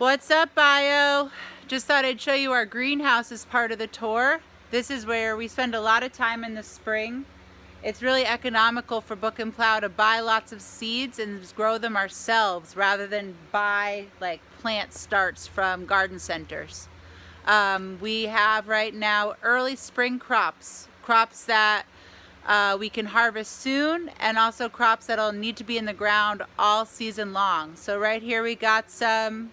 What's up, Bio? Just thought I'd show you our greenhouse as part of the tour. This is where we spend a lot of time in the spring. It's really economical for Book and Plow to buy lots of seeds and just grow them ourselves rather than buy like plant starts from garden centers. We have right now early spring crops that we can harvest soon, and also crops that'll need to be in the ground all season long. So right here we got some,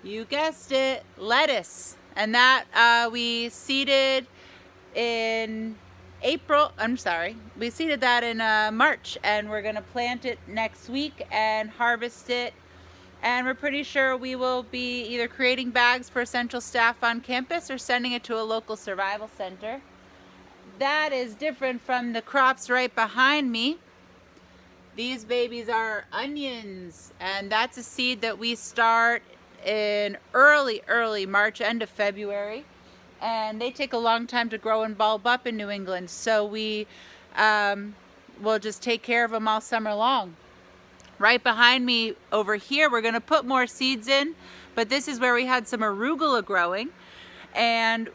you guessed it, lettuce, and that we seeded in we seeded that in March, and we're gonna plant it next week and harvest it. And we're pretty sure we will be either creating bags for essential staff on campus or sending it to a local survival center. That is different from the crops right behind me. These babies are onions, and that's a seed that we start in early March, end of February, and they take a long time to grow and bulb up in New England, so we will just take care of them all summer long. Right behind me over here, we're going to put more seeds in, but this is where we had some arugula growing, and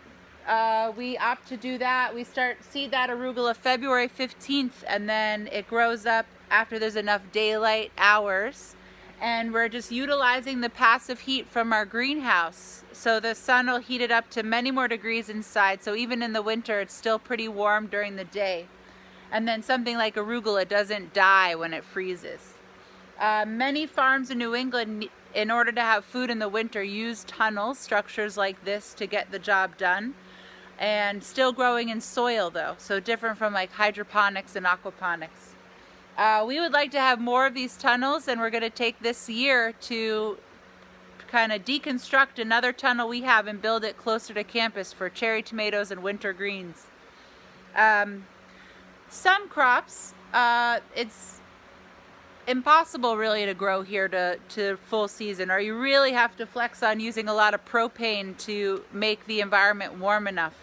we opt to do that. We seed that arugula February 15th, and then it grows up after there's enough daylight hours. And we're just utilizing the passive heat from our greenhouse. So the sun will heat it up to many more degrees inside. So even in the winter, it's still pretty warm during the day. And then something like arugula doesn't die when it freezes. Many farms in New England, in order to have food in the winter, use tunnels, structures like this, to get the job done. And still growing in soil though, so different from like hydroponics and aquaponics. We would like to have more of these tunnels, and we're going to take this year to kind of deconstruct another tunnel we have and build it closer to campus for cherry tomatoes and winter greens. Some crops, it's impossible really to grow here to full season, or you really have to flex on using a lot of propane to make the environment warm enough.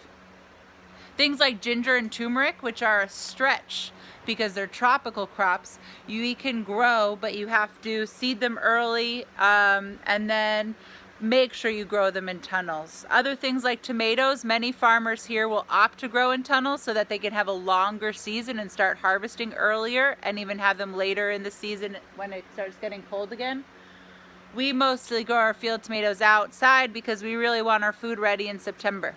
Things like ginger and turmeric, which are a stretch because they're tropical crops, you can grow, but you have to seed them early and then make sure you grow them in tunnels. Other things like tomatoes, many farmers here will opt to grow in tunnels so that they can have a longer season and start harvesting earlier, and even have them later in the season when it starts getting cold again. We mostly grow our field tomatoes outside because we really want our food ready in September.